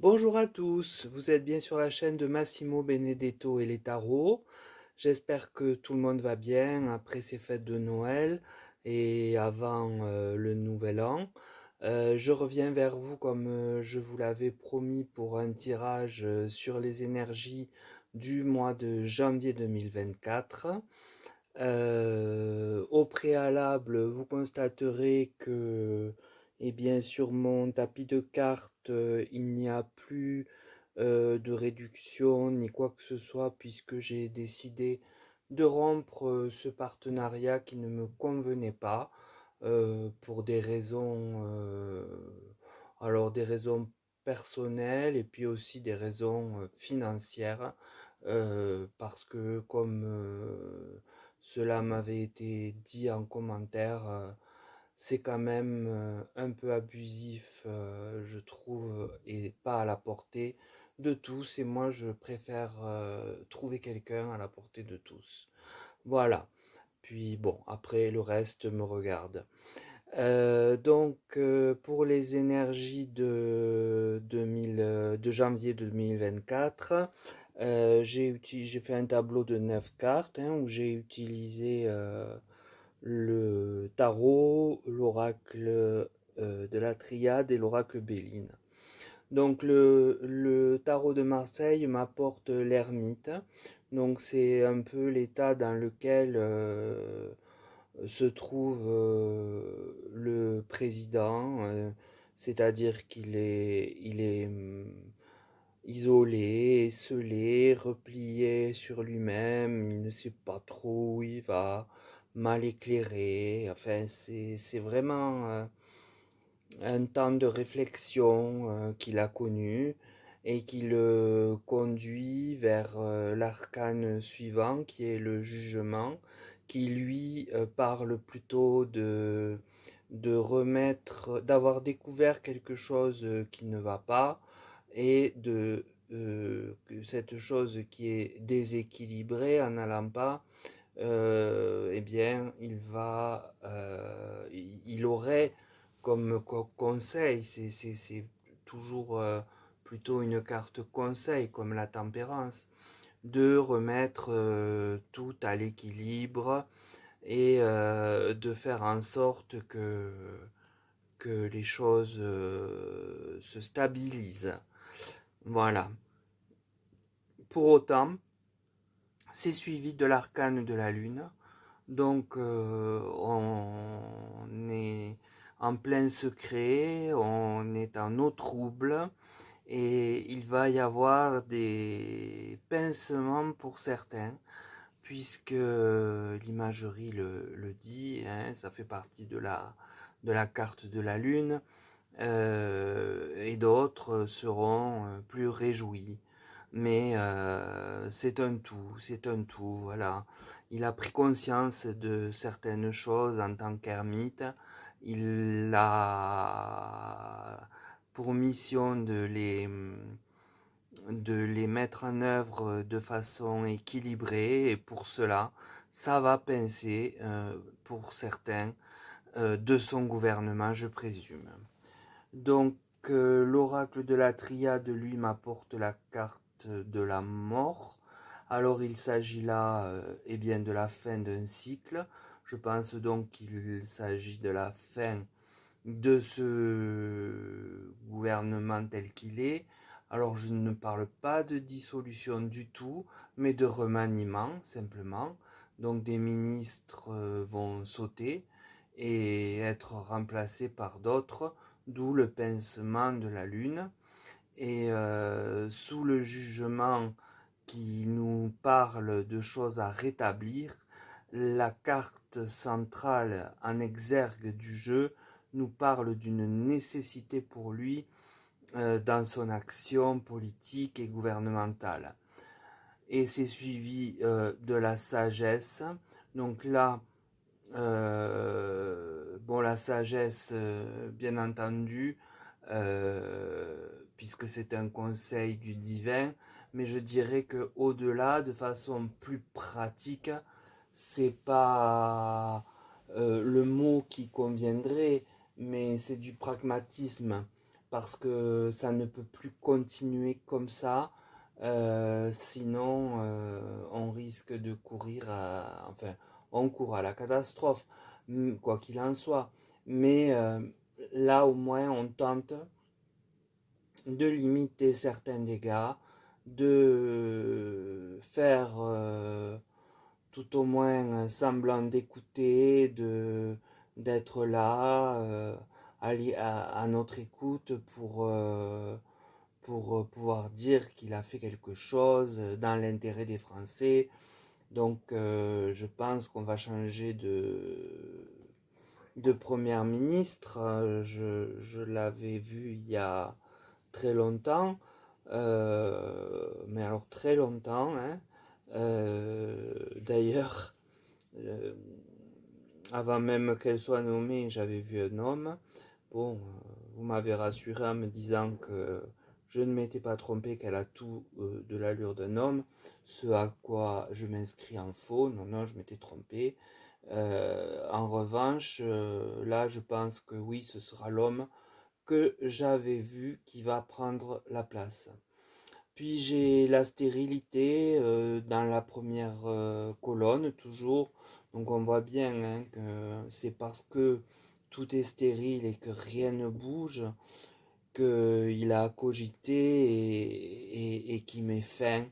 Bonjour à tous, vous êtes bien sur la chaîne de Massimo Benedetto et les tarots. J'espère que tout le monde va bien après ces fêtes de Noël et avant le Nouvel An. Je reviens vers vous comme je vous l'avais promis pour un tirage sur les énergies du mois de janvier 2024. Au préalable, vous constaterez que, eh bien, sur mon tapis de cartes, il n'y a plus de réduction ni quoi que ce soit, puisque j'ai décidé de rompre ce partenariat qui ne me convenait pas pour des raisons, alors des raisons personnelles et puis aussi des raisons financières, parce que comme cela m'avait été dit en commentaire, c'est quand même un peu abusif, je trouve, et pas à la portée de tous. Et moi, je préfère trouver quelqu'un à la portée de tous. Voilà. Puis bon, après, le reste me regarde. Pour les énergies de janvier 2024, j'ai fait un tableau de 9 cartes hein, où j'ai utilisé le tarot, l'oracle de la Triade et l'oracle Béline. Donc le tarot de Marseille m'apporte l'ermite. Donc c'est un peu l'état dans lequel se trouve le président, c'est-à-dire qu'il est isolé, esselé, replié sur lui-même, il ne sait pas trop où il va, mal éclairé. Enfin, c'est vraiment un temps de réflexion qu'il a connu et qui le conduit vers l'arcane suivant qui est le jugement, qui lui parle plutôt de remettre, d'avoir découvert quelque chose qui ne va pas et de que cette chose qui est déséquilibrée en n'allant pas, eh bien, il aurait comme conseil, c'est toujours plutôt une carte conseil comme la tempérance, de remettre tout à l'équilibre et de faire en sorte que les choses se stabilisent. Voilà. Pour autant, c'est suivi de l'arcane de la lune. Donc on est en plein secret, on est en eau trouble et il va y avoir des pincements pour certains, puisque l'imagerie le dit, hein, ça fait partie de la carte de la lune, et d'autres seront plus réjouis. Mais c'est un tout, voilà. Il a pris conscience de certaines choses en tant qu'ermite. Il a pour mission de les mettre en œuvre de façon équilibrée et pour cela, ça va pincer pour certains de son gouvernement, je présume. Donc, l'oracle de la Triade, lui, m'apporte la carte de la mort. Alors, il s'agit là, eh bien, de la fin d'un cycle. Je pense donc qu'il s'agit de la fin de ce gouvernement tel qu'il est. Alors, je ne parle pas de dissolution du tout, mais de remaniement, simplement. Donc, des ministres vont sauter et être remplacés par d'autres, d'où le pincement de la lune. Et sous le jugement qui nous parle de choses à rétablir, la carte centrale en exergue du jeu nous parle d'une nécessité pour lui dans son action politique et gouvernementale. Et c'est suivi de la sagesse. Donc là, bon, la sagesse, bien entendu, puisque c'est un conseil du divin, mais je dirais que au-delà, de façon plus pratique, c'est pas le mot qui conviendrait, mais c'est du pragmatisme, parce que ça ne peut plus continuer comme ça. Sinon, on risque de enfin, on court à la catastrophe, quoi qu'il en soit. Mais là, au moins, on tente de limiter certains dégâts, de faire tout au moins semblant d'écouter, d'être là, à notre écoute pour pouvoir dire qu'il a fait quelque chose dans l'intérêt des Français. Donc je pense qu'on va changer de première ministre. Je l'avais vu il y a très longtemps, mais alors très longtemps, hein. D'ailleurs, euh, avant même qu'elle soit nommée, j'avais vu un homme. Bon, vous m'avez rassuré en me disant que je ne m'étais pas trompé, qu'elle a tout de l'allure d'un homme, ce à quoi je m'inscris en faux. Non, non, je m'étais trompé. En revanche, là, je pense que oui, ce sera l'homme que j'avais vu qui va prendre la place. Puis j'ai la stérilité dans la première colonne, toujours. Donc on voit bien hein, que c'est parce que tout est stérile et que rien ne bouge qu'il a cogité et qui met fin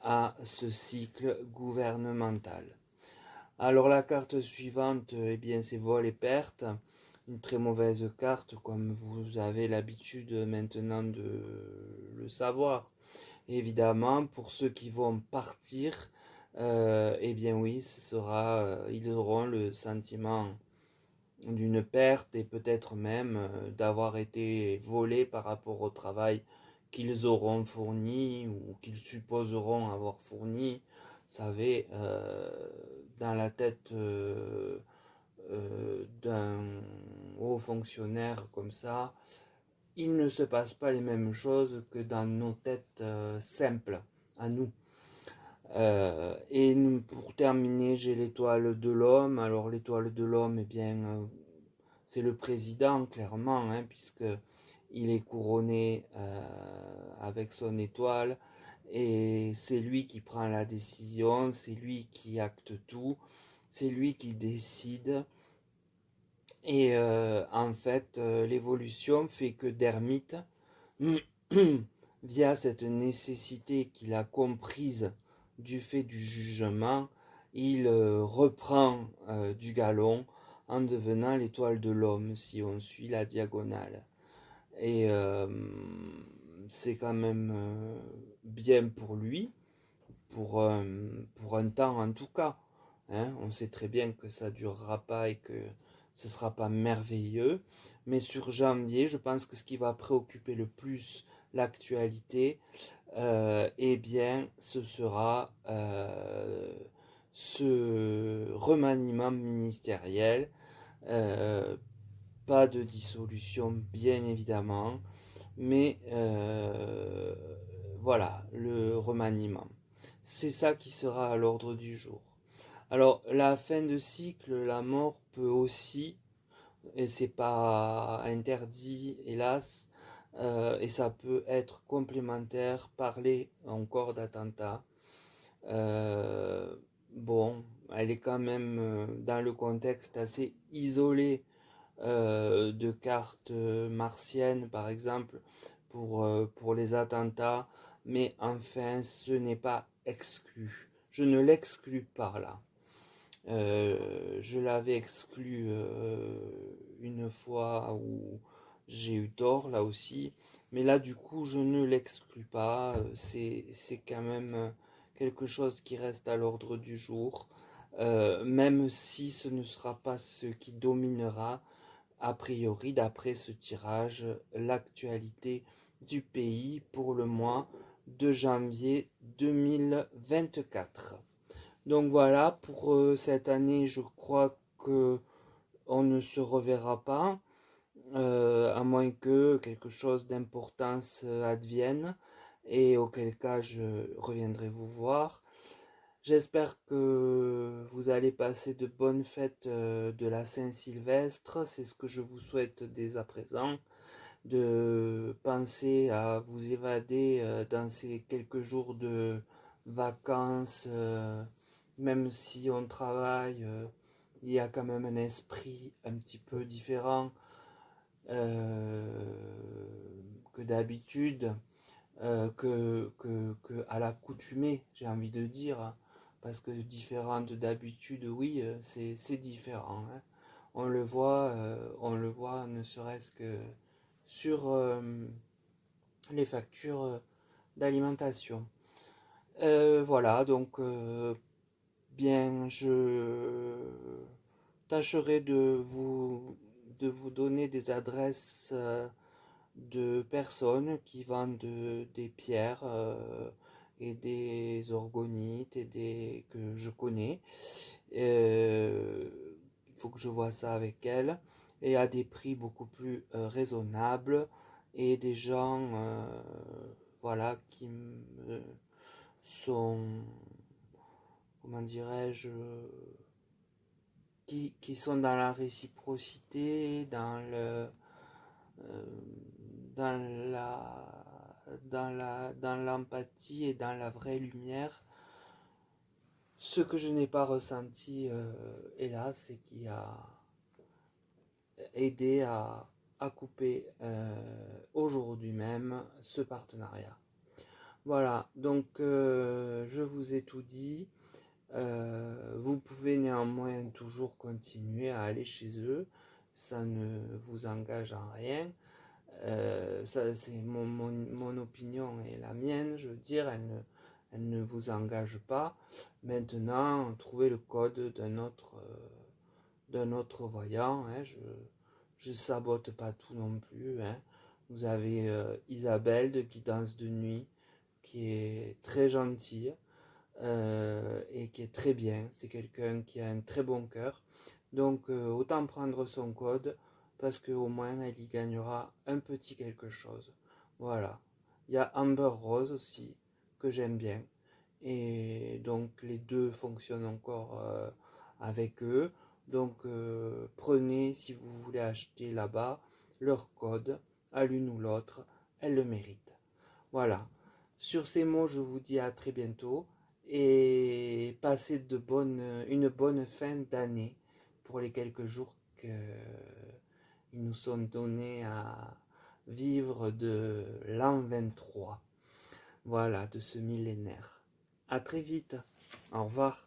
à ce cycle gouvernemental. Alors la carte suivante, eh bien c'est vol et perte. Une très mauvaise carte comme vous avez l'habitude maintenant de le savoir. Évidemment, pour ceux qui vont partir, eh bien oui, ils auront le sentiment d'une perte et peut-être même d'avoir été volés par rapport au travail qu'ils auront fourni ou qu'ils supposeront avoir fourni. Vous savez, dans la tête d'un haut fonctionnaire comme ça, il ne se passe pas les mêmes choses que dans nos têtes simples à nous. Et pour terminer, j'ai l'étoile de l'homme. Alors l'étoile de l'homme, eh bien, c'est le président, clairement, hein, puisque il est couronné avec son étoile. Et c'est lui qui prend la décision, c'est lui qui acte tout, c'est lui qui décide. Et en fait, l'évolution fait que Dermite, via cette nécessité qu'il a comprise du fait du jugement, il reprend du galon en devenant l'étoile de l'homme si on suit la diagonale. Et c'est quand même bien pour lui, pour un temps en tout cas. Hein. On sait très bien que ça ne durera pas et que ce ne sera pas merveilleux. Mais sur janvier, je pense que ce qui va préoccuper le plus l'actualité, eh bien, ce sera ce remaniement ministériel. Euh, Pas de dissolution, bien évidemment, mais voilà, le remaniement. C'est ça qui sera à l'ordre du jour. Alors, la fin de cycle, la mort peut aussi, et c'est pas interdit, hélas, et ça peut être complémentaire, parler encore d'attentat. Euh, bon, elle est quand même dans le contexte assez isolé de cartes martiennes, par exemple, pour les attentats, mais enfin, ce n'est pas exclu. Je ne l'exclus pas là. Je l'avais exclu une fois où j'ai eu tort là aussi, mais là du coup je ne l'exclus pas. C'est quand même quelque chose qui reste à l'ordre du jour, même si ce ne sera pas ce qui dominera a priori d'après ce tirage l'actualité du pays pour le mois de janvier 2024. Donc voilà, pour cette année, je crois que on ne se reverra pas, à moins que quelque chose d'importance advienne, et auquel cas je reviendrai vous voir. J'espère que vous allez passer de bonnes fêtes de la Saint-Sylvestre, c'est ce que je vous souhaite dès à présent. de penser à vous évader dans ces quelques jours de vacances, même si on travaille, il y a quand même un esprit un petit peu différent euh, que d'habitude, que à l'accoutumée, j'ai envie de dire, parce que différente d'habitude, oui, c'est différent, hein. On le voit ne serait-ce que sur les factures d'alimentation. Voilà, donc bien, je tâcherai de vous donner des adresses de personnes qui vendent des pierres et des orgonites et des que je connais. Il faut que je vois ça avec elles et à des prix beaucoup plus raisonnables et des gens voilà qui me sont, comment dirais-je, qui sont dans la réciprocité, euh, dans l'empathie et dans la vraie lumière. Ce que je n'ai pas ressenti, hélas, c'est qui a aidé à couper aujourd'hui même ce partenariat. Voilà, donc je vous ai tout dit. Vous pouvez néanmoins toujours continuer à aller chez eux. Ça ne vous engage en rien. Ça, c'est mon opinion et la mienne, je veux dire, elle ne vous engage pas. Maintenant, trouvez le code d'un autre voyant, hein, je sabote pas tout non plus, hein. Vous avez Isabelle de Guidance de Nuit, qui est très gentille et qui est très bien. C'est quelqu'un qui a un très bon cœur. Donc autant prendre son code parce qu'au moins elle y gagnera un petit quelque chose. Voilà. Il y a Amber Rose aussi que j'aime bien. Et donc les deux fonctionnent encore avec eux. Donc prenez si vous voulez acheter là-bas leur code à l'une ou l'autre. Elles le méritent. Voilà. Sur ces mots, je vous dis à très bientôt et passez une bonne fin d'année pour les quelques jours qu'ils nous sont donnés à vivre de l'an 23. Voilà, de ce millénaire. À très vite. Au revoir.